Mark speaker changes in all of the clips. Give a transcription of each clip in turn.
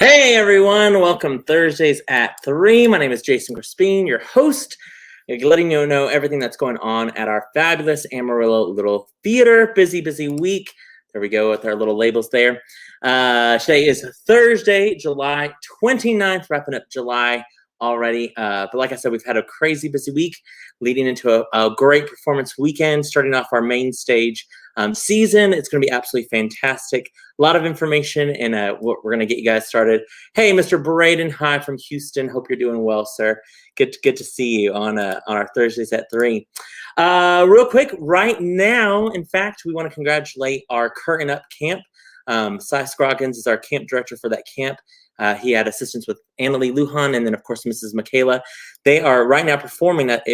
Speaker 1: Hey everyone, welcome Thursdays at 3. My name is Jason Crespin, your host, letting you know everything that's going on at our fabulous Amarillo Little Theater. Busy week. There we go with our little labels there. Today is Thursday, July 29th, wrapping up July already. But like I said, we've had a crazy busy week leading into a great performance weekend, starting off our main stage season. It's going to be absolutely fantastic. A lot of information, and we're going to get you guys started. Hey, Mr. Braden, hi from Houston. Hope you're doing well, sir. Good to see you on our Thursdays at 3. Real quick, right now, in fact, we want to congratulate our Curtain Up camp. Cy Scroggins is our camp director for that camp. He had assistance with Annalie Lujan and then, of course, Mrs. Michaela. They are right now performing that.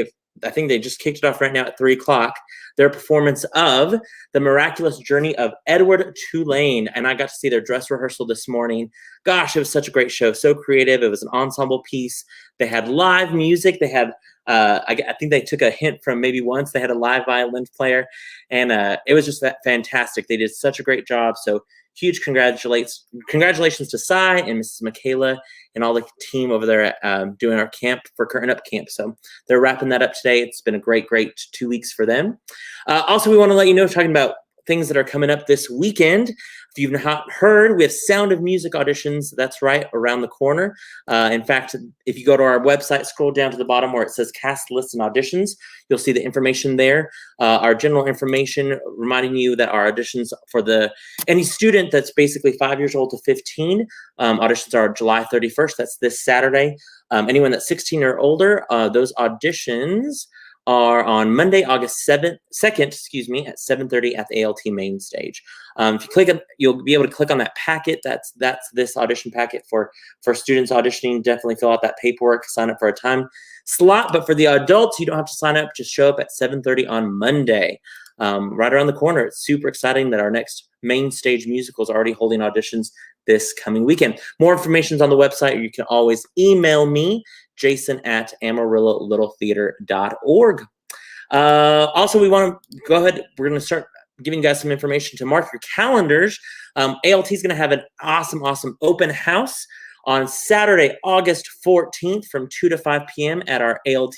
Speaker 1: I think they just kicked it off right now at 3 o'clock. Their performance of The Miraculous Journey of Edward Tulane. And I got to see their dress rehearsal this morning. Gosh, it was such a great show. So creative. It was an ensemble piece. They had live music. They had, I think they took a hint from maybe once. They had a live violin player. And it was just fantastic. They did such a great job. So huge congratulations to Cy and Mrs. Michaela and all the team over there at, doing our camp for Curtain Up Camp. So they're wrapping that up today. It's been a great 2 weeks for them. Also, we want to let you know, talking about things that are coming up this weekend. If you've not heard, we have Sound of Music auditions. That's right, around the corner. In fact, if you go to our website, scroll down to the bottom where it says cast lists and auditions, you'll see the information there. Our general information reminding you that our auditions for any student that's basically 5 years old to 15, auditions are July 31st. That's this Saturday. Anyone that's 16 or older, those auditions are on Monday, August 2nd, at 7:30 at the ALT main stage. If you click it, you'll be able to click on that packet. That's this audition packet for students auditioning. Definitely fill out that paperwork, sign up for a time slot. But for the adults, you don't have to sign up. Just show up at 7:30 on Monday, right around the corner. It's super exciting that our next main stage musical is already holding auditions this coming weekend. More information is on the website, or you can always email me, jason@amarillolittletheater.org. Also, we want to go ahead. We're going to start giving you guys some information to mark your calendars. ALT is going to have an awesome open house on Saturday, August 14th from 2 to 5 p.m. at our ALT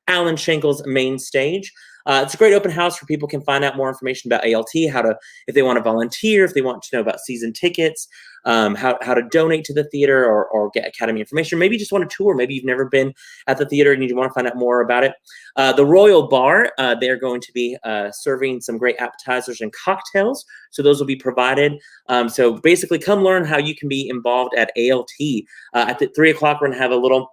Speaker 1: Allen Shankles main stage. It's a great open house where people can find out more information about ALT, if they want to volunteer, if they want to know about season tickets, how to donate to the theater or get Academy information. Maybe you just want a tour. Maybe you've never been at the theater and you want to find out more about it. The Royal Bar, they're going to be serving some great appetizers and cocktails. So those will be provided. So basically, come learn how you can be involved at ALT. At 3 o'clock, we're going to have a little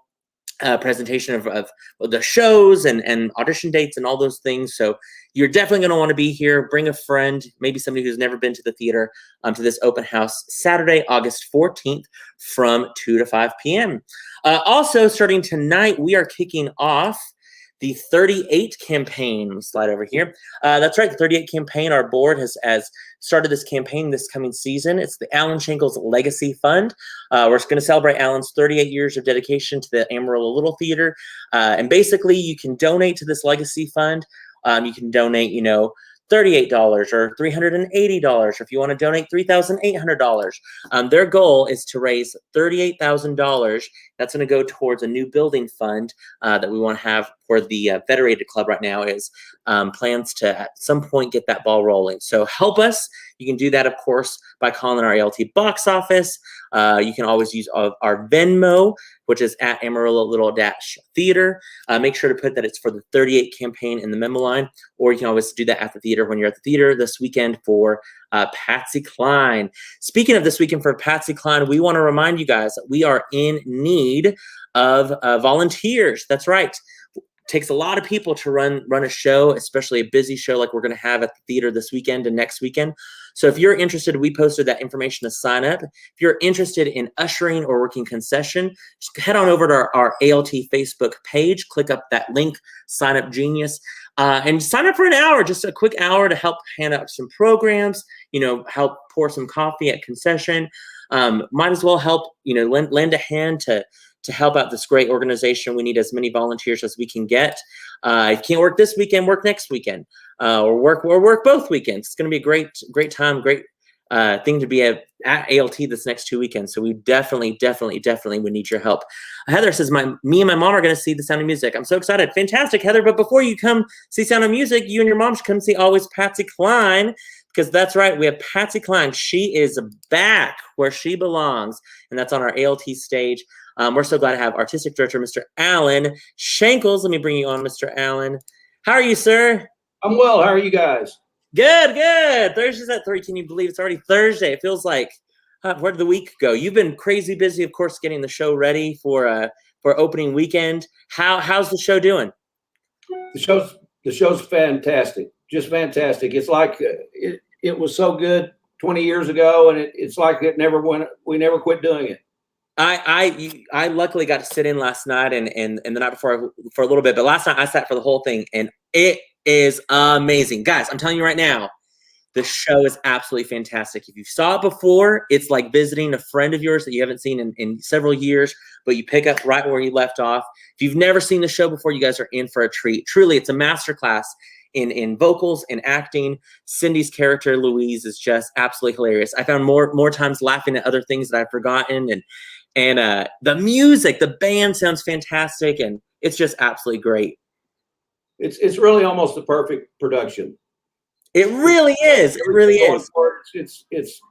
Speaker 1: presentation of the shows and audition dates and all those things. So you're definitely going to want to be here. Bring a friend, maybe somebody who's never been to the theater, to this open house Saturday, August 14th from 2 to 5 p.m. Also, starting tonight, we are kicking off the 38 campaign. Slide over here. That's right, the 38 campaign. Our board has started this campaign this coming season. It's the Allen Shankles Legacy Fund. We're going to celebrate Allen's 38 years of dedication to the Amarillo Little Theater. And basically, you can donate to this legacy fund. You can donate, $38 or $380, or if you want to donate $3,800. Their goal is to raise $38,000. That's going to go towards a new building fund that we want to have for the Federated Club right now. Is plans to at some point get that ball rolling. So help us. You can do that, of course, by calling our ALT box office. You can always use our Venmo, which is at Amarillo Little-Theater. Make sure to put that it's for the 38 campaign in the memo line, or you can always do that at the theater when you're at the theater this weekend for Patsy Cline. Speaking of this weekend for Patsy Cline, we want to remind you guys that we are in need of volunteers. That's right. Takes a lot of people to run a show, especially a busy show like we're going to have at the theater this weekend and next weekend. So if you're interested, we posted that information to sign up. If you're interested in ushering or working concession, just head on over to our ALT Facebook page, click up that link, Sign Up Genius, and sign up for an hour, just a quick hour to help hand out some programs, help pour some coffee at concession. Might as well help, lend a hand to help out this great organization. We need as many volunteers as we can get. If you can't work this weekend, work next weekend, or work both weekends. It's going to be a great time, great thing to be at ALT this next 2 weekends. So we definitely would need your help. Heather says, me and my mom are going to see The Sound of Music. I'm so excited. Fantastic, Heather. But before you come see Sound of Music, you and your mom should come see Always Patsy Cline, because that's right. We have Patsy Cline. She is back where she belongs, and that's on our ALT stage. We're so glad to have Artistic Director, Mr. Allen Shankles. Let me bring you on, Mr. Allen. How are you, sir?
Speaker 2: I'm well. How are you guys?
Speaker 1: Good, good. Thursday's at 3. Can you believe it's already Thursday? It feels like, where did the week go? You've been crazy busy, of course, getting the show ready for opening weekend. How's the show doing?
Speaker 2: The show's fantastic, just fantastic. It's like it was so good 20 years ago, and it's like it never went. We never quit doing it.
Speaker 1: I luckily got to sit in last night and the night before for a little bit, but last night I sat for the whole thing, and it is amazing. Guys, I'm telling you right now, the show is absolutely fantastic. If you saw it before, it's like visiting a friend of yours that you haven't seen in several years, but you pick up right where you left off. If you've never seen the show before, you guys are in for a treat. Truly, it's a masterclass in vocals and acting. Cindy's character, Louise, is just absolutely hilarious. I found more times laughing at other things that I've forgotten, and the music, the band sounds fantastic, and it's just absolutely great.
Speaker 2: It's really almost the perfect production.
Speaker 1: It really is. It really is.
Speaker 2: It's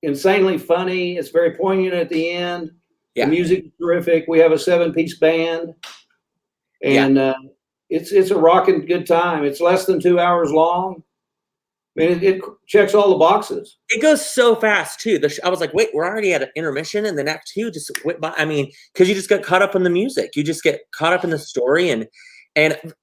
Speaker 2: insanely funny. It's very poignant at the end. Yeah. The music is terrific. We have a 7-piece band, and it's a rocking good time. It's less than 2 hours long. I mean, it checks all the boxes. It
Speaker 1: goes so fast too. I was like, wait, we're already at an intermission, and the next 2 just went by. I mean, because you just get caught up in the music. You just get caught up in the story. And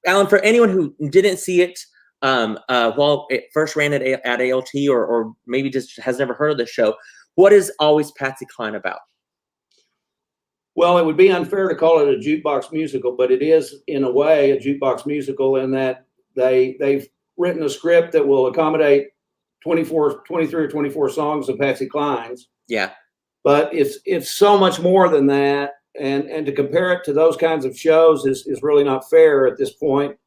Speaker 1: Alan, for anyone who didn't see it while it first ran at ALT, or maybe just has never heard of the show, what is Always Patsy Cline about?
Speaker 2: Well, it would be unfair to call it a jukebox musical, but it is in a way a jukebox musical in that they've written a script that will accommodate 23 or 24 songs of Patsy Cline's.
Speaker 1: Yeah.
Speaker 2: But it's so much more than that. And to compare it to those kinds of shows is really not fair at this point.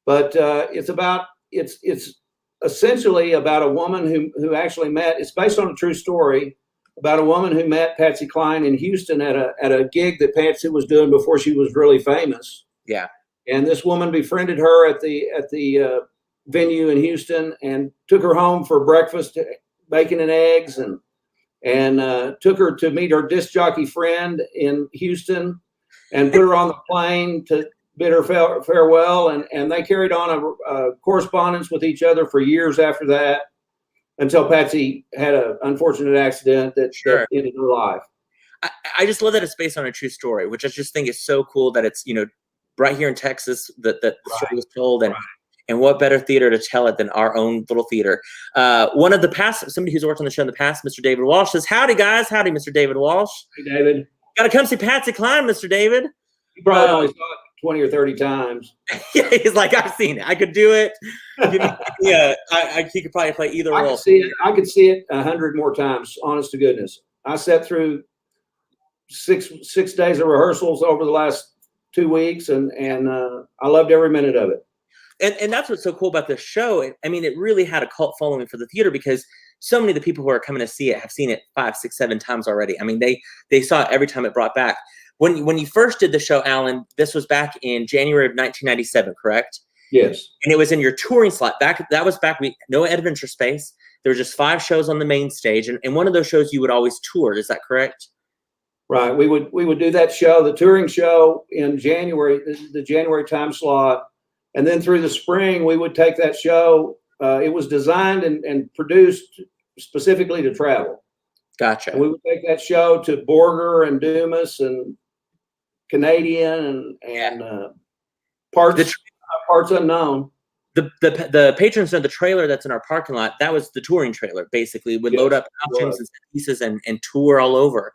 Speaker 2: But it's essentially about a woman who actually met, it's based on a true story about a woman who met Patsy Cline in Houston at a gig that Patsy was doing before she was really famous.
Speaker 1: Yeah. And
Speaker 2: this woman befriended her at the venue in Houston and took her home for breakfast, bacon and eggs, and took her to meet her disc jockey friend in Houston and put her on the plane to bid her farewell. And they carried on a correspondence with each other for years after that, until Patsy had an unfortunate accident that ended her life.
Speaker 1: I just love that it's based on a true story, which I just think is so cool that it's, right here in Texas that the story was told. And what better theater to tell it than our own little theater? One of the past, somebody who's worked on the show in the past, Mr. David Walsh, says, howdy, guys. Howdy, Mr. David Walsh.
Speaker 2: Hey, David.
Speaker 1: Got to come see Patsy Cline, Mr. David.
Speaker 2: You probably only saw it 20 or 30 times.
Speaker 1: Yeah, he's like, I've seen it. I could do it. He could probably play either role.
Speaker 2: I could see it 100 more times, honest to goodness. I sat through six days of rehearsals over the last 2 weeks, and I loved every minute of it.
Speaker 1: And that's what's so cool about this show. I mean, it really had a cult following for the theater, because so many of the people who are coming to see it have seen it 5, 6, 7 times already. I mean, they saw it every time it brought back. When you first did the show, Alan, this was back in January of 1997, correct?
Speaker 2: Yes.
Speaker 1: And it was in your touring slot. That was back, no Adventure Space. There were just 5 shows on the main stage, and one of those shows you would always tour. Is that correct?
Speaker 2: Right. We would do that show, the touring show, in January, the January time slot. And then through the spring, we would take that show. It was designed and produced specifically to travel.
Speaker 1: Gotcha.
Speaker 2: And we would take that show to Borger and Dumas and Canadian and parts unknown.
Speaker 1: The patrons know the trailer that's in our parking lot. That was the touring trailer, basically. We'd load up costumes and pieces and tour all over.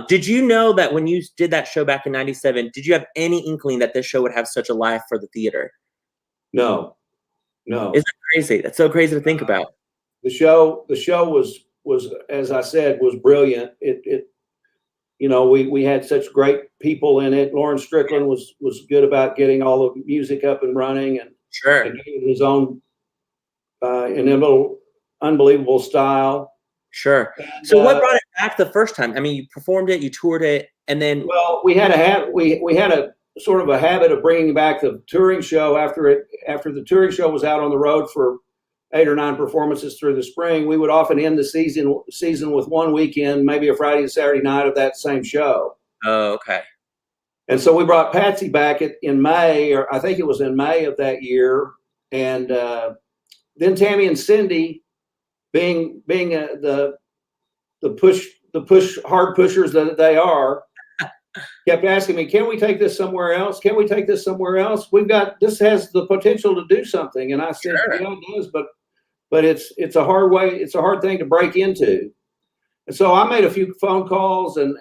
Speaker 1: Did you know that when you did that show back in 97, did you have any inkling that this show would have such a life for the theater?
Speaker 2: No.
Speaker 1: Isn't that crazy? That's so crazy to think about.
Speaker 2: The show was, as I said, was brilliant. We had such great people in it. Lauren Strickland was good about getting all the music up and running, and
Speaker 1: and
Speaker 2: his own inimitable unbelievable style.
Speaker 1: Sure.
Speaker 2: And,
Speaker 1: So what brought it back the first time? I mean, you performed it, you toured it, and then
Speaker 2: well, we had a sort of a habit of bringing back the touring show after the touring show was out on the road for 8 or 9 performances through the spring. We would often end the season with one weekend, maybe a Friday and Saturday night of that same show.
Speaker 1: oh, okay.
Speaker 2: And so we brought Patsy back in May, or I think it was in May of that year. And then Tammy and Cindy, being the hard pushers that they are, kept asking me, "Can we take this somewhere else? Can we take this somewhere else? This has the potential to do something." And I said,
Speaker 1: Sure.
Speaker 2: "Yeah, it does, but it's a hard thing to break into." And so I made a few phone calls and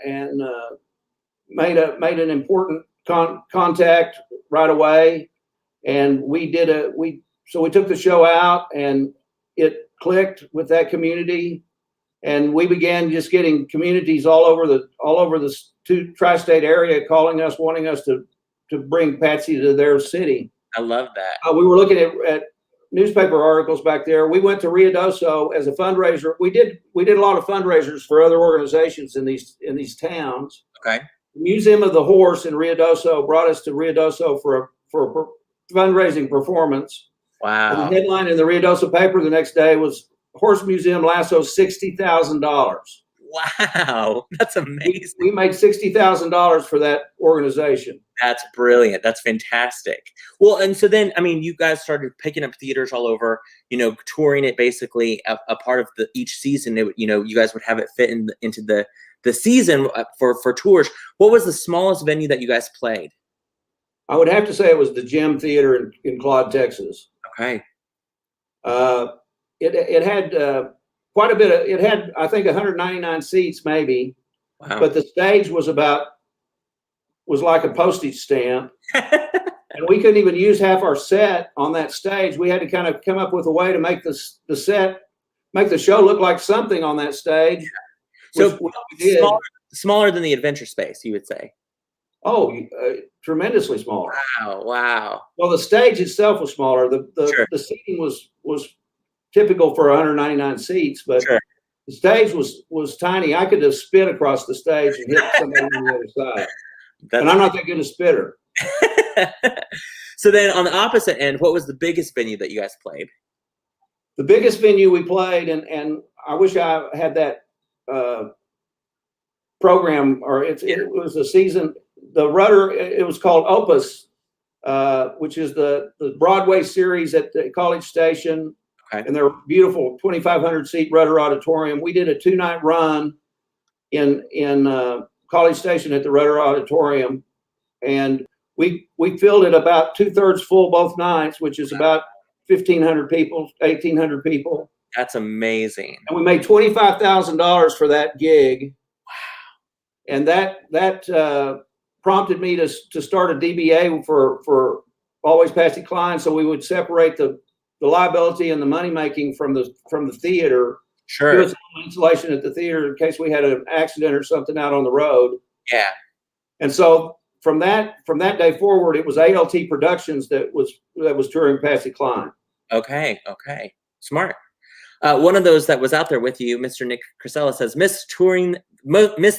Speaker 2: made an important contact right away, and we took the show out, and it clicked with that community, and we began just getting communities all over the tri-state area calling us, wanting us to bring Patsy to their city.
Speaker 1: I love that.
Speaker 2: We were looking at newspaper articles back there. We went to Ruidoso as a fundraiser. We did a lot of fundraisers for other organizations in these towns.
Speaker 1: Okay.
Speaker 2: The Museum of the Horse in Ruidoso brought us to Ruidoso for a fundraising performance.
Speaker 1: Wow.
Speaker 2: And the headline in the Ruidoso paper the next day was "Horse Museum lassos $60,000."
Speaker 1: Wow, that's amazing.
Speaker 2: We made $60,000 for that organization.
Speaker 1: That's brilliant. That's fantastic. Well, and so then, I mean, you guys started picking up theaters all over, touring it basically a part of each season. You guys would have it fit into the season for tours. What was the smallest venue that you guys played?
Speaker 2: I would have to say it was the Gym Theater in Claude, Texas.
Speaker 1: Okay.
Speaker 2: It had quite a bit it had, I think, 199 seats maybe.
Speaker 1: Wow.
Speaker 2: But the stage was like a postage stamp. And we couldn't even use half our set on that stage. We had to kind of come up with a way to make the show look like something on that stage.
Speaker 1: So smaller than the Adventure Space, you would say?
Speaker 2: Oh, tremendously smaller.
Speaker 1: Wow.
Speaker 2: Well, the stage itself was smaller.
Speaker 1: Sure.
Speaker 2: The seating was typical for 199 seats, but
Speaker 1: sure.
Speaker 2: The stage was tiny. I could have spit across the stage and hit somebody on the other side. And I'm not that good a spitter.
Speaker 1: So then on the opposite end, what was the biggest venue that you guys played?
Speaker 2: The biggest venue we played, and I wish I had that program, or it was a season. The Rudder, it was called Opus, which is the Broadway series at the College Station.
Speaker 1: Okay.
Speaker 2: And their beautiful 2,500 seat Rudder Auditorium. We did a 2-night run in College Station at the Rudder Auditorium, and we filled it about 2/3 full both nights, which is about 1,500 people, 1,800 people.
Speaker 1: That's amazing.
Speaker 2: And we made $25,000 for that gig. Wow! And that prompted me to start a DBA for Always Patsy Cline, so we would separate the liability and the money making from the theater.
Speaker 1: Sure.
Speaker 2: Give us some insulation at the theater in case we had an accident or something out on the road.
Speaker 1: Yeah.
Speaker 2: And so from that day forward, it was ALT Productions that was touring Patsy Cline.
Speaker 1: Okay. Smart. One of those that was out there with you, Mr. Nick Crisella, says, miss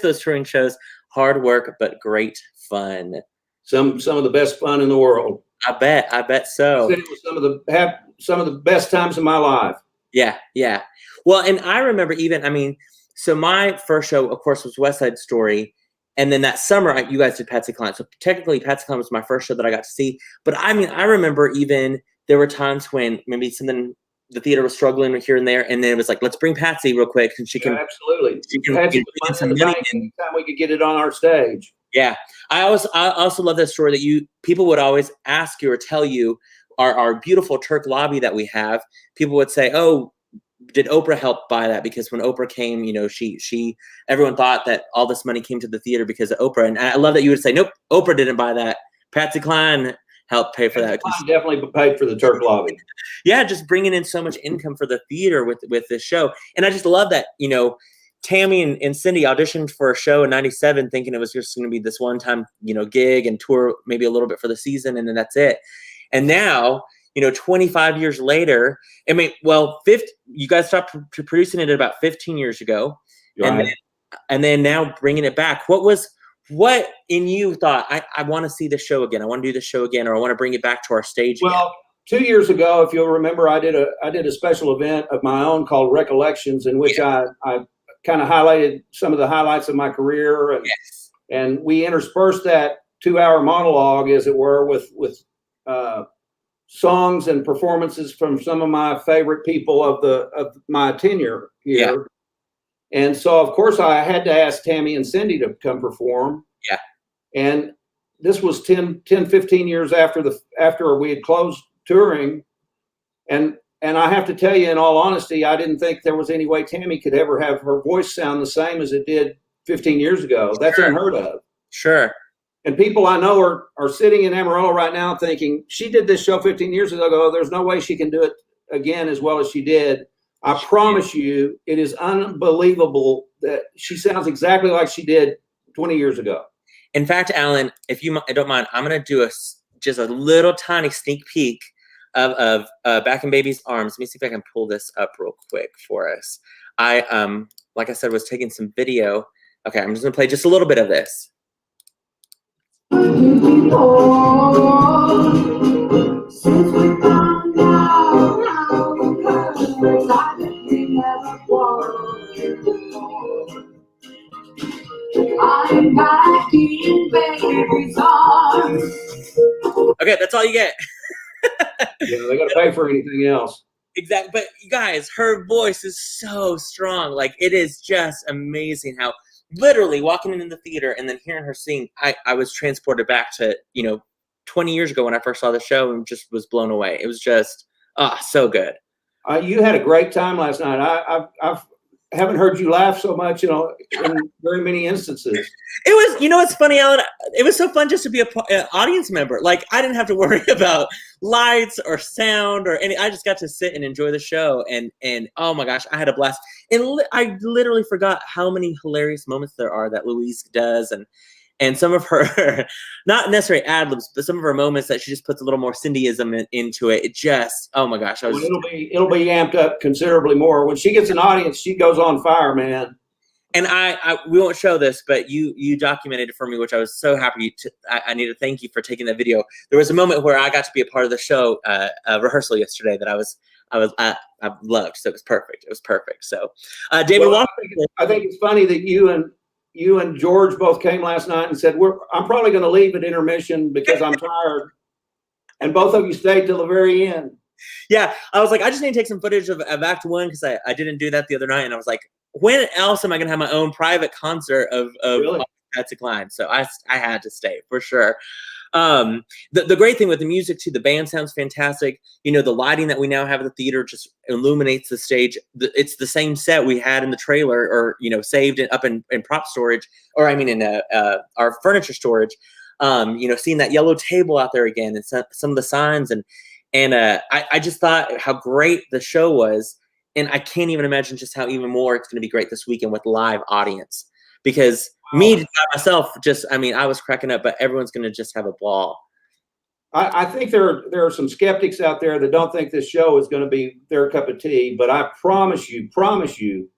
Speaker 1: those touring shows. Hard work, but great fun.
Speaker 2: Some of the best fun in the world.
Speaker 1: I bet so.
Speaker 2: It was some of the best times of my life.
Speaker 1: Yeah. Well, and I remember so my first show, of course, was West Side Story. And then that summer, you guys did Patsy Cline. So technically, Patsy Cline was my first show that I got to see. But I remember even there were times when maybe the theater was struggling here and there. And then it was like, let's bring Patsy real quick. And she can.
Speaker 2: Absolutely.
Speaker 1: She can
Speaker 2: Patsy
Speaker 1: get some money in.
Speaker 2: Anytime we could get it on our stage.
Speaker 1: Yeah. I also love that story that people would always ask you or tell you our beautiful Turk lobby that we have. People would say, oh, did Oprah help buy that? Because when Oprah came, everyone thought that all this money came to the theater because of Oprah. And I love that you would say, nope, Oprah didn't buy that. Patsy Cline helped pay for that.
Speaker 2: Cline definitely paid for the Turk lobby.
Speaker 1: Yeah, just bringing in so much income for the theater with this show. And I just love that, Tammy and Cindy auditioned for a show in '97 thinking it was just going to be this one time, gig and tour maybe a little bit for the season, and then that's it. And now, you know, 25 years later, I mean, well, you guys stopped producing it about 15 years ago.
Speaker 2: Right.
Speaker 1: And then now bringing it back. What in you thought, I want to see the show again. I want to do the show again, or I want to bring it back to our stage again.
Speaker 2: Well, 2 years ago, if you'll remember, I did a special event of my own called Recollections, in which I kind of highlighted some of the highlights of my career, and we interspersed that 2-hour monologue, as it were, with songs and performances from some of my favorite people of my tenure here.
Speaker 1: Yeah.
Speaker 2: And so, of course, I had to ask Tammy and Cindy to come perform.
Speaker 1: Yeah.
Speaker 2: And this was 15 years after we had closed touring. And I have to tell you, in all honesty, I didn't think there was any way Tammy could ever have her voice sound the same as it did 15 years ago. That's unheard of.
Speaker 1: Sure.
Speaker 2: And people I know are sitting in Amarillo right now thinking, she did this show 15 years ago. There's no way she can do it again as well as she did. I promise you, it is unbelievable that she sounds exactly like she did 20 years ago.
Speaker 1: In fact, Alan, if you don't mind, I'm going to do just a little tiny sneak peek of Back in Baby's Arms. Let me see if I can pull this up real quick for us. I, like I said, was taking some video. Okay, I'm just going to play just a little bit of this.
Speaker 3: Since we found out how we could, I think we never were. I'm back in baby's arms.
Speaker 1: Okay, that's all you get.
Speaker 2: Yeah, they got to pay for anything else.
Speaker 1: Exactly. But you guys, her voice is so strong. Like, it is just amazing how literally walking into the theater and then hearing her sing, I was transported back to, 20 years ago when I first saw the show and just was blown away. It was just, so good.
Speaker 2: You had a great time last night. I haven't heard you laugh so much, in very many instances.
Speaker 1: It was, it's funny, Alan. It was so fun just to be an audience member. Like, I didn't have to worry about lights or sound or any. I just got to sit and enjoy the show. And oh my gosh, I had a blast. And I literally forgot how many hilarious moments there are that Louise does, and some of her, not necessarily ad-libs, but some of her moments that she just puts a little more Cindyism into it. It just, oh my gosh.
Speaker 2: It'll be amped up considerably more. When she gets an audience, she goes on fire, man.
Speaker 1: And we won't show this, but you documented it for me, which I was so happy I need to thank you for taking that video. There was a moment where I got to be a part of the show rehearsal yesterday that I loved. So it was perfect. It was perfect. So David,
Speaker 2: I think it's funny that you and George both came last night and said, I'm probably going to leave at intermission because I'm tired. And both of you stayed till the very end.
Speaker 1: Yeah. I was like, I just need to take some footage of Act 1 because I didn't do that the other night. And I was like, when else am I going to have my own private concert of
Speaker 2: really?
Speaker 1: Patsy Cline? So I had to stay for sure. The great thing with the music too, the band sounds fantastic. The lighting that we now have at the theater just illuminates the stage. It's the same set we had in the trailer, or saved up in prop storage, or I mean in our furniture storage. Seeing that yellow table out there again, and some of the signs, and I just thought how great the show was, and I can't even imagine just how even more it's going to be great this weekend with live audience, because me by myself, I was cracking up, but everyone's going to just have a ball.
Speaker 2: I think there are some skeptics out there that don't think this show is going to be their cup of tea, but I promise you,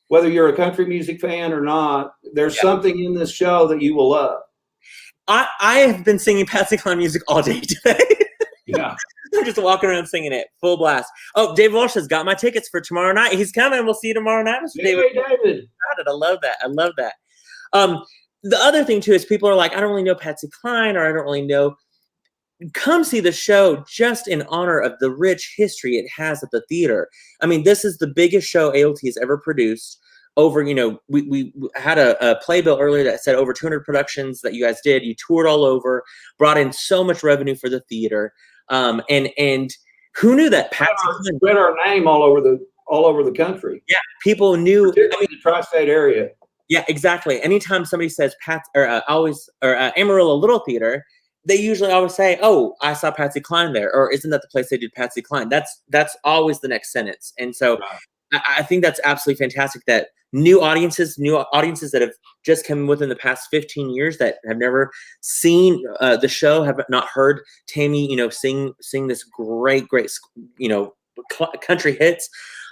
Speaker 2: whether you're a country music fan or not, there's something in this show that you will love.
Speaker 1: I have been singing Patsy Cline music all day today.
Speaker 2: Yeah.
Speaker 1: I'm just walking around singing it full blast. Oh, Dave Walsh has got my tickets for tomorrow night. He's coming. We'll see you tomorrow night, Mr. David.
Speaker 2: David.
Speaker 1: I love that. The other thing too is people are like, I don't really know Patsy Cline, or I don't really know. Come see the show just in honor of the rich history it has at the theater. I mean, this is the biggest show ALT has ever produced. Over, we had a playbill earlier that said over 200 productions that you guys did. You toured all over, brought in so much revenue for the theater. And who knew that Patsy
Speaker 2: spread our name all over the country.
Speaker 1: Yeah, people knew.
Speaker 2: Particularly the tri-state area. Yeah,
Speaker 1: exactly. Anytime somebody says Amarillo Little Theater, they usually always say, "Oh, I saw Patsy Cline there," or "Isn't that the place they did Patsy Cline?" That's always the next sentence. And so I think that's absolutely fantastic that new audiences that have just come within the past 15 years that have never seen the show, have not heard Tammy, sing this great, country hits.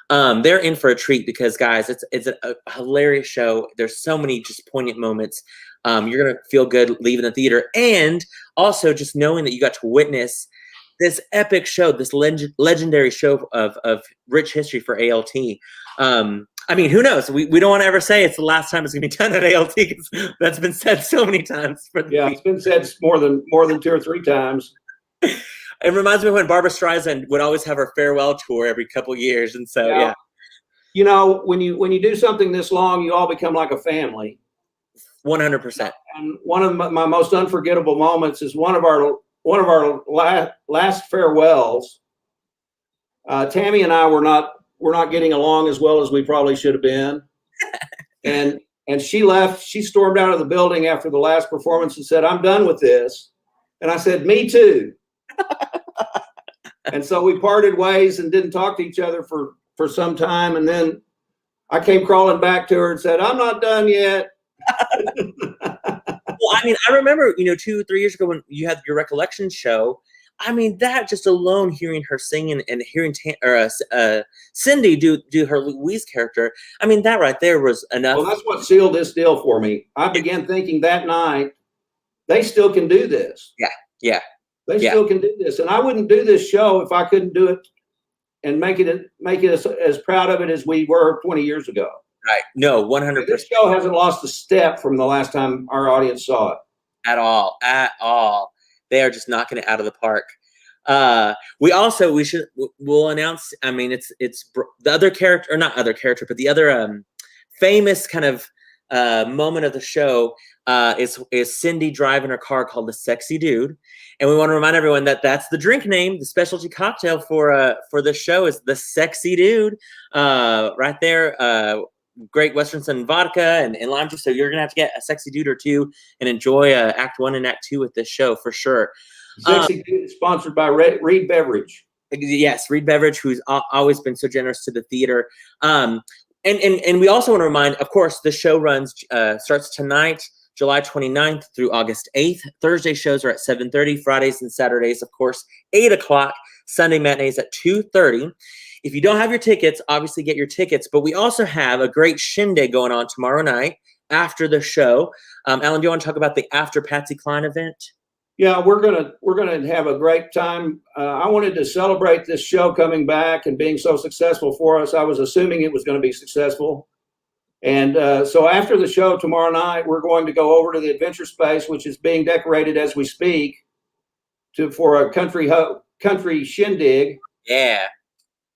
Speaker 1: They're in for a treat because, guys, it's a hilarious show. There's so many just poignant moments. You're gonna feel good leaving the theater, and also just knowing that you got to witness this epic show, this legendary show of rich history for ALT. I mean, who knows? We don't want to ever say it's the last time it's going to be done at ALT, because that's been said so many times.
Speaker 2: It's been said more than 2 or 3 times.
Speaker 1: It reminds me when Barbra Streisand would always have her farewell tour every couple years, and so yeah.
Speaker 2: When you do something this long, you all become like a family.
Speaker 1: 100%.
Speaker 2: And one of my most unforgettable moments is one of our last farewells. Tammy and I were not getting along as well as we probably should have been, and she left. She stormed out of the building after the last performance and said, "I'm done with this." And I said, "Me too." And so we parted ways and didn't talk to each other for some time. And then I came crawling back to her and said, "I'm not done yet."
Speaker 1: Well, I mean, I remember, 2-3 years ago when you had your recollection show. I mean, that just alone, hearing her sing and hearing Cindy do her Louise character, I mean, that right there was enough.
Speaker 2: Well, that's what sealed this deal for me. I began thinking that night, they still can do this.
Speaker 1: Yeah.
Speaker 2: They still can do this. And I wouldn't do this show if I couldn't do it and make it as proud of it as we were 20 years ago.
Speaker 1: Right. No, 100%.
Speaker 2: This show hasn't lost a step from the last time our audience saw it.
Speaker 1: At all. They are just knocking it out of the park. We'll announce, I mean, it's the other character, or not other character, but the other famous kind of moment of the show is Cindy driving her car called the Sexy Dude. And we want to remind everyone that that's the drink name. The specialty cocktail for the show is the Sexy Dude. Right there, Great Western Sun vodka and lime juice. So you're going to have to get a Sexy Dude or two and enjoy Act 1 and Act 2 with this show for sure.
Speaker 2: Sexy Dude is sponsored by Reed Beverage.
Speaker 1: Yes, Reed Beverage, who's always been so generous to the theater. And we also want to remind, of course, the show starts tonight, July 29th through August 8th. Thursday shows are at 7:30. Fridays and Saturdays, of course, 8 o'clock. Sunday matinees at 2:30. If you don't have your tickets, obviously get your tickets. But we also have a great shindig going on tomorrow night after the show. Alan, do you want to talk about the After Patsy Cline event?
Speaker 2: Yeah, we're gonna have a great time. I wanted to celebrate this show coming back and being so successful for us. I was assuming it was going to be successful, and so after the show tomorrow night, we're going to go over to the Adventure Space, which is being decorated as we speak, for a country shindig.
Speaker 1: Yeah,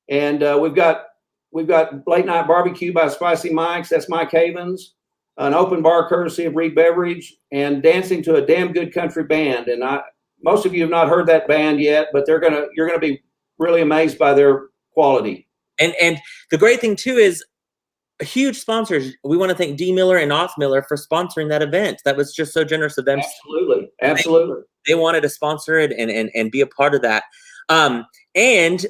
Speaker 2: and we've got late night barbecue by Spicy Mike's. That's Mike Havens. An open bar courtesy of Reed Beverage, and dancing to a damn good country band. And most of you have not heard that band yet, but you're gonna be really amazed by their quality. And
Speaker 1: the great thing too is huge sponsors. We want to thank D. Miller and Off Miller for sponsoring that event. That was just so generous of them.
Speaker 2: Absolutely.
Speaker 1: They wanted to sponsor it and be a part of that. And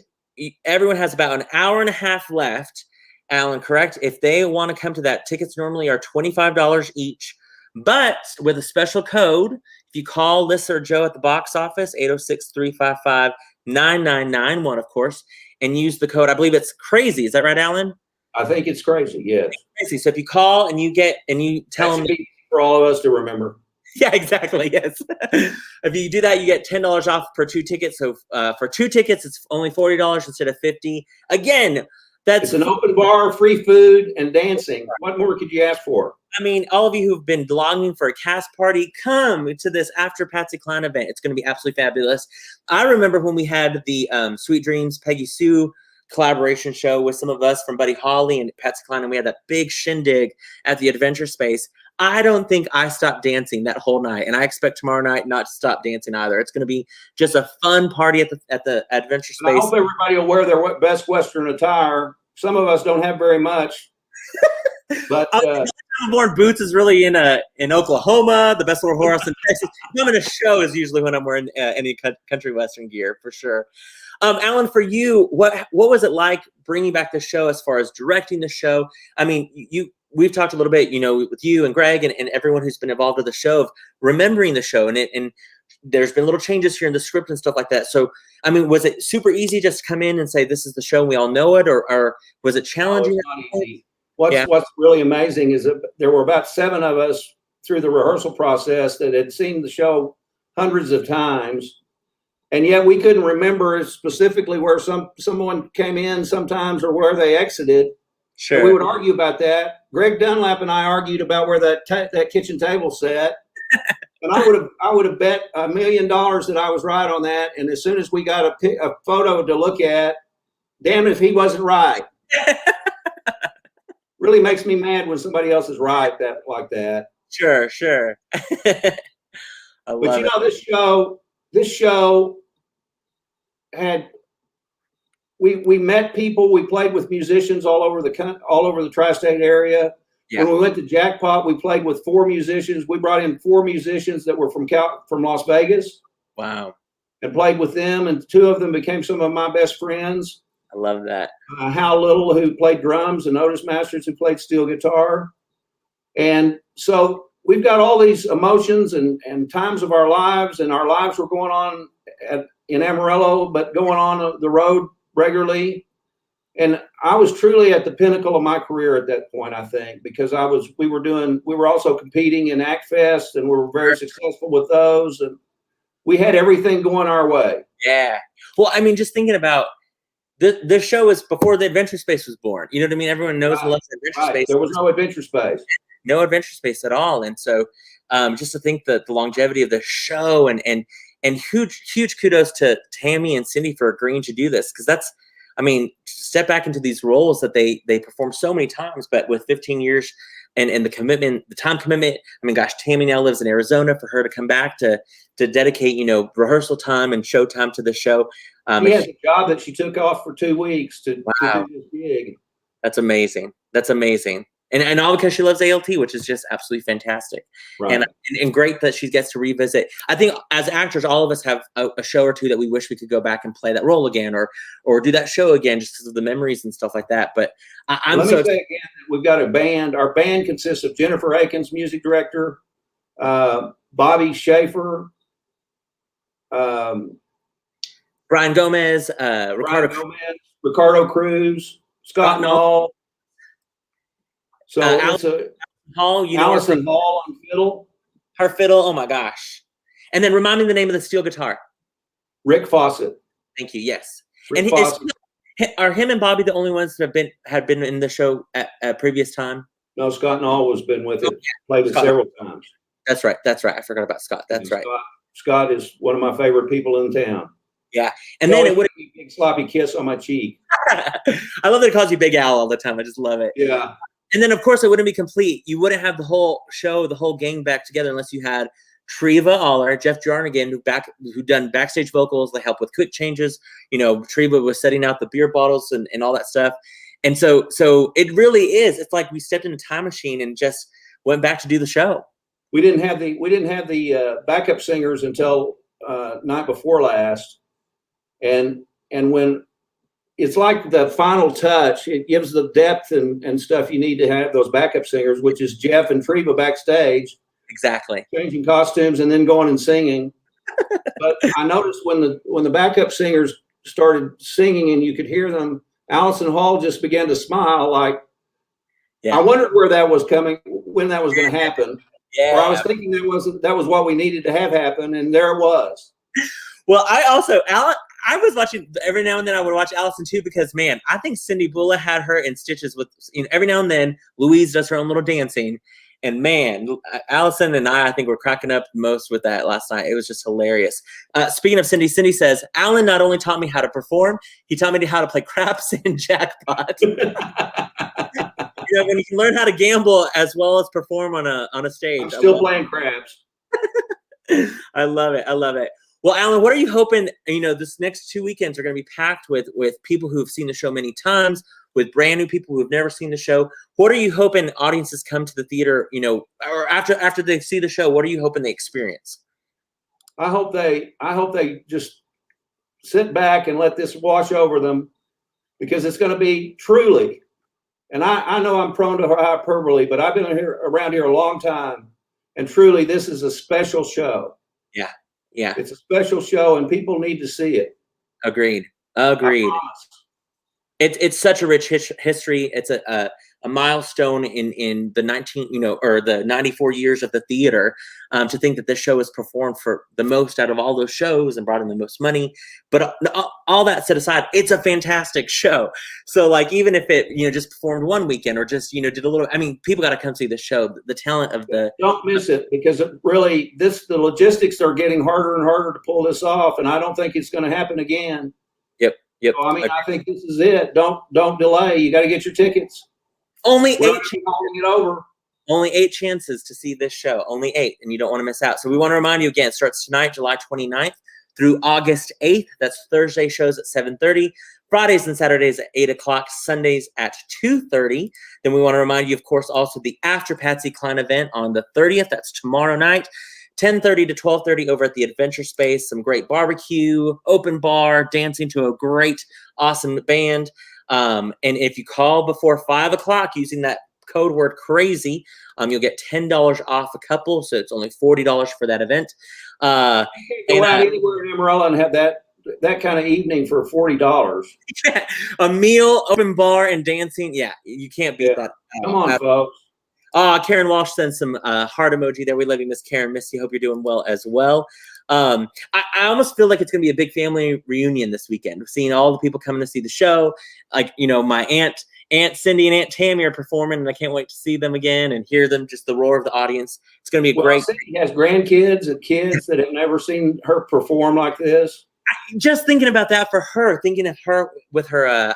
Speaker 1: everyone has about an hour and a half left. Alan, correct? If they want to come to that, tickets normally are $25 each. But with a special code, if you call Lisa or Joe at the box office, 806-355-9991, of course, and use the code, I believe it's CRAZY. Is that right, Alan?
Speaker 2: I think it's crazy, yes.
Speaker 1: It's crazy. So if you call and you tell them,
Speaker 2: for all of us to remember.
Speaker 1: Yeah, exactly. Yes. If you do that, you get $10 off per 2 tickets. So for 2 tickets, it's only $40 instead of $50. Again, it's
Speaker 2: an open bar, free food, and dancing. What more could you ask for?
Speaker 1: I mean, all of you who've been longing for a cast party, come to this After Patsy Cline event. It's going to be absolutely fabulous. I remember when we had the Sweet Dreams Peggy Sue collaboration show with some of us from Buddy Holly and Patsy Cline, and we had that big shindig at the Adventure Space. I don't think I stopped dancing that whole night, and I expect tomorrow night not to stop dancing either. It's going to be just a fun party at the Adventure Space.
Speaker 2: And I hope everybody will wear their best Western attire. Some of us don't have very much, but
Speaker 1: worn boots is really in Oklahoma. The best little horse in Texas. Coming to show is usually when I'm wearing any country Western gear for sure. Alan, for you, what was it like bringing back the show as far as directing the show? I mean, we've talked a little bit, you know, with you and Greg and everyone who's been involved with the show of remembering the show, and there's been little changes here in the script and stuff like that. So, I mean, was it super easy just to come in and say, this is the show, we all know it, or was it challenging?
Speaker 2: No, it's not easy. What's really amazing is that there were about 7 of us through the rehearsal process that had seen the show hundreds of times, and yet we couldn't remember specifically where someone came in sometimes or where they exited.
Speaker 1: Sure.
Speaker 2: And we would argue about that. Greg Dunlap and I argued about where that kitchen table sat. And I would have bet $1 million that I was right on that. And as soon as we got a photo to look at, damn if he wasn't right. Really makes me mad when somebody else is right like that.
Speaker 1: Sure.
Speaker 2: But you know, this show had we met people. We played with musicians all over the tri-state area. Yeah. When we went to Jackpot, we played with 4 musicians. We brought in 4 musicians that were from Las Vegas.
Speaker 1: Wow.
Speaker 2: And played with them, and 2 of them became some of my best friends.
Speaker 1: I love that.
Speaker 2: Hal Little, who played drums, and Otis Masters, who played steel guitar. And so we've got all these emotions and times of our lives, and our lives were going on in Amarillo, but going on the road regularly. And I was truly at the pinnacle of my career at that point, I think, because we were also competing in Act Fest, and we were very successful with those, and we had everything going our way.
Speaker 1: Yeah. Well, I mean, just thinking about the show is before the Adventure Space was born. You know what I mean? Everyone knows and loves Adventure Space.
Speaker 2: There was no Adventure Space.
Speaker 1: No Adventure Space at all. And so just to think that the longevity of the show and huge kudos to Tammy and Cindy for agreeing to do this, because that's, I mean, step back into these roles that they perform so many times, but with 15 years and the commitment, the time commitment. I mean, gosh, Tammy now lives in Arizona. For her to come back to dedicate, you know, rehearsal time and show time to the show.
Speaker 2: She has a job that she took off for 2 weeks to do this gig.
Speaker 1: That's amazing. That's amazing. And all because she loves ALT, which is just absolutely fantastic. Right. And great that she gets to revisit. I think as actors, all of us have a show or 2 that we wish we could go back and play that role again, or do that show again, just because of the memories and stuff like that. But
Speaker 2: let me say again that we've got a band. Our band consists of Jennifer Akins, music director, Bobby Schaefer,
Speaker 1: Brian Gomez, Ricardo
Speaker 2: Cruz, Scott Null. So
Speaker 1: Allison Hall,
Speaker 2: Allison Hall on fiddle.
Speaker 1: Her fiddle, oh my gosh. And then remind me the name of the steel guitar.
Speaker 2: Rick Fawcett.
Speaker 1: Thank you, yes.
Speaker 2: Rick
Speaker 1: are him and Bobby the only ones that have been in the show at previous time?
Speaker 2: No, Scott Null has been with it, played it several times.
Speaker 1: That's right. I forgot about Scott. That's right.
Speaker 2: Scott is one of my favorite people in town.
Speaker 1: Yeah. And then it would
Speaker 2: be a big sloppy kiss on my cheek.
Speaker 1: I love that it calls you Big Al all the time. I just love it.
Speaker 2: Yeah.
Speaker 1: And then, of course, it wouldn't be complete. You wouldn't have the whole show, the whole gang back together unless you had Treva Aller, Jeff Jarnigan, who done backstage vocals. They help with quick changes. You know, Treva was setting out the beer bottles and all that stuff. And so it really is. It's like we stepped in a time machine and just went back to do the show.
Speaker 2: We didn't have the backup singers until night before last, and when. It's like the final touch. It gives the depth and stuff you need to have those backup singers, which is Jeff and Treva backstage.
Speaker 1: Exactly.
Speaker 2: Changing costumes and then going and singing. But I noticed when the backup singers started singing and you could hear them, Allison Hall just began to smile like, I wondered where that was coming, when that was going to happen.
Speaker 1: Yeah.
Speaker 2: Or I was thinking that was what we needed to have happen, and there it was.
Speaker 1: Well, I was watching every now and then. I would watch Allison too because, man, I think Cindy Bulla had her in stitches with. You know, every now and then, Louise does her own little dancing, and man, Allison and I think were cracking up most with that last night. It was just hilarious. Speaking of Cindy, Cindy says Alan not only taught me how to perform, he taught me how to play craps and jackpot. You know, when you can learn how to gamble as well as perform on a stage.
Speaker 2: I'm still playing craps.
Speaker 1: I love it. I love it. Well, Alan, what are you hoping, you know, this next 2 weekends are going to be packed with people who have seen the show many times, with brand new people who have never seen the show. What are you hoping audiences come to the theater, you know, or after they see the show, what are you hoping they experience?
Speaker 2: I hope they just sit back and let this wash over them, because it's going to be truly and I know I'm prone to hyperbole, but I've been around here a long time, and truly, this is a special show.
Speaker 1: Yeah, yeah.
Speaker 2: It's a special show, and people need to see it.
Speaker 1: Agreed. Agreed. It's such a rich history. It's a milestone in the the 94 years of the theater. To think that this show is performed for the most out of all those shows and brought in the most money, but all that set aside, it's a fantastic show. So like, even if it just performed one weekend or just did a little, I mean, people got to come see the show. The talent of
Speaker 2: don't miss it, because it really the logistics are getting harder and harder to pull this off, and I don't think it's going to happen again.
Speaker 1: Yep.
Speaker 2: So, I mean, I think this is it. Don't delay. You got to get your tickets.
Speaker 1: Only
Speaker 2: We're
Speaker 1: 8
Speaker 2: holding it over.
Speaker 1: Only 8 chances to see this show. Only 8, and you don't want to miss out. So we want to remind you again, it starts tonight, July 29th through August 8th. That's Thursday shows at 7:30, Fridays and Saturdays at 8 o'clock, Sundays at 2:30. Then we want to remind you, of course, also the After Patsy Cline event on the 30th. That's tomorrow night. 10:30 to 12:30 over at the Adventure Space. Some great barbecue, open bar, dancing to a great, awesome band. And if you call before 5 o'clock using that code word crazy, you'll get $10 off a couple. So it's only $40 for that event.
Speaker 2: You can't go out anywhere in Amarillo and have that kind of evening for $40.
Speaker 1: A meal, open bar, and dancing. Yeah, you can't beat that.
Speaker 2: Come on, folks.
Speaker 1: Karen Walsh sends some heart emoji there. We love you, Miss Karen. Miss you. Hope you're doing well as well. I almost feel like it's going to be a big family reunion this weekend. Seeing all the people coming to see the show. Like, my Aunt Cindy and Aunt Tammy are performing, and I can't wait to see them again and hear them, just the roar of the audience. It's going to be a great.
Speaker 2: Cindy has grandkids and kids that have never seen her perform like this.
Speaker 1: Just thinking about that for her, thinking of her with her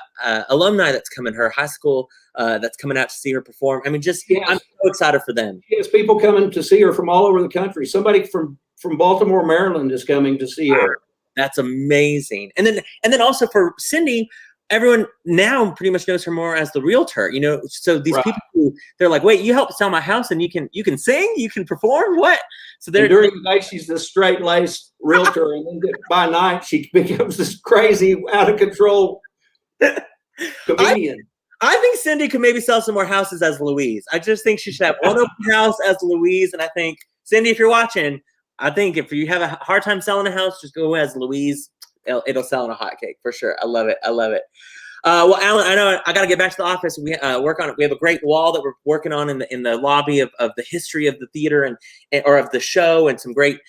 Speaker 1: alumni that's coming, her high school that's coming out to see her perform. I mean, I'm so excited for them.
Speaker 2: Yes, people coming to see her from all over the country. Somebody from Baltimore, Maryland is coming to see her.
Speaker 1: That's amazing. And then also for Cindy, everyone now pretty much knows her more as the realtor, so these people they're like, wait, you help sell my house and you can sing, you can perform, what? So during
Speaker 2: the day she's this straight-laced realtor, and then by night she becomes this crazy, out of control comedian.
Speaker 1: I think Cindy could maybe sell some more houses as Louise. I just think she should have one open house as Louise. And I think, Cindy, if you're watching, I think if you have a hard time selling a house, just go as Louise. It'll sell in a hotcake for sure. I love it. Well, Alan, I know I got to get back to the office. We work on it. We have a great wall that we're working on in the lobby of the history of the theater or of the show, and some great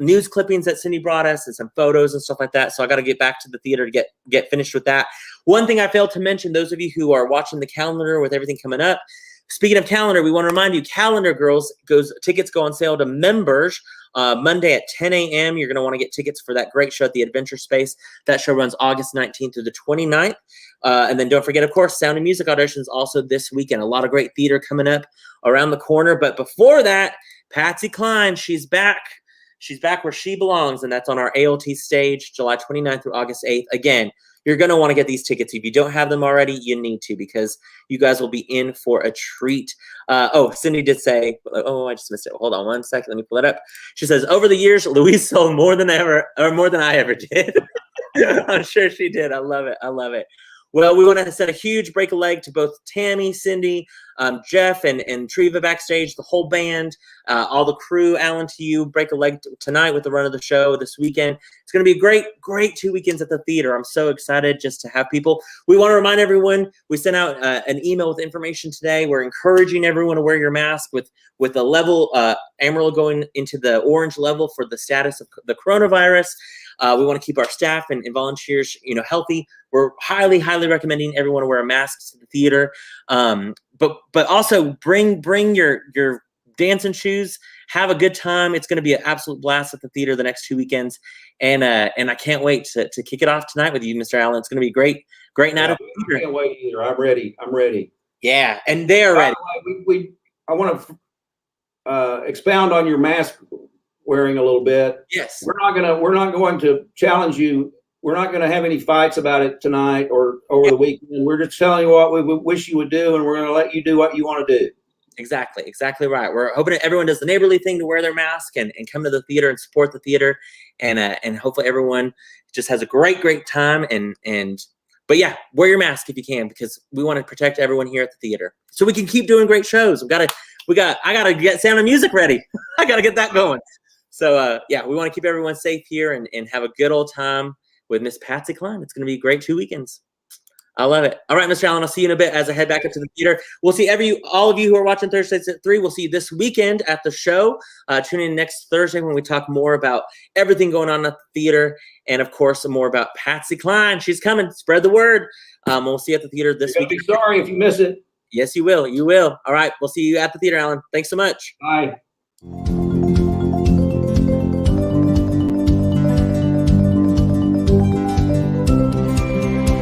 Speaker 1: news clippings that Cindy brought us and some photos and stuff like that. So I got to get back to the theater to get finished with that. One thing I failed to mention, those of you who are watching the calendar with everything coming up, speaking of calendar, we want to remind you, Calendar Girls tickets go on sale to members Monday at 10 a.m. You're going to want to get tickets for that great show at the Adventure Space. That show runs August 19th through the 29th. And then don't forget, of course, Sound and Music auditions also this weekend. A lot of great theater coming up around the corner. But before that, Patsy Cline, she's back. She's back where she belongs, and that's on our ALT stage, July 29th through August 8th. Again, you're going to want to get these tickets. If you don't have them already, you need to, because you guys will be in for a treat. Cindy did say, I just missed it. Hold on one second. Let me pull it up. She says, over the years, Louise sold more than I ever did. I'm sure she did. I love it. Well, we want to send a huge break a leg to both Tammy, Cindy, Jeff, and Treva backstage, the whole band, all the crew. Alan, to you, break a leg tonight with the run of the show this weekend. It's going to be a great 2 weekends at the theater. I'm so excited just to have people. We want to remind everyone, we sent out an email with information today. We're encouraging everyone to wear your mask with the level, Amarillo going into the orange level for the status of the coronavirus. We want to keep our staff and volunteers, healthy. We're highly recommending everyone to wear a mask to the theater. But also bring your dancing shoes. Have a good time. It's going to be an absolute blast at the theater the next 2 weekends. And I can't wait to kick it off tonight with you, Mr. Allen. It's going to be great night at the theater.
Speaker 2: I can't wait either. I'm ready.
Speaker 1: Yeah, and they're ready.
Speaker 2: I want to expound on your mask wearing a little bit.
Speaker 1: Yes.
Speaker 2: We're not going to challenge you. We're not going to have any fights about it tonight or over the weekend. We're just telling you what we wish you would do, and we're going to let you do what you want to do.
Speaker 1: Exactly right. We're hoping that everyone does the neighborly thing to wear their mask and come to the theater and support the theater, and hopefully everyone just has a great time. But yeah, wear your mask if you can, because we want to protect everyone here at the theater so we can keep doing great shows. I gotta get Sound of Music ready. I gotta get that going. So yeah, we want to keep everyone safe here and have a good old time with Miss Patsy Cline. It's gonna be a great 2 weekends. I love it. All right, Mr. Allen, I'll see you in a bit as I head back up to the theater. We'll see all of you who are watching Thursdays at 3. We'll see you this weekend at the show. Tune in next Thursday when we talk more about everything going on at the theater, and of course, more about Patsy Cline. She's coming. Spread the word. We'll see you at the theater this weekend.
Speaker 2: Be sorry if you miss it.
Speaker 1: Yes, you will. You will. All right, we'll see you at the theater, Allen. Thanks so much.
Speaker 2: Bye.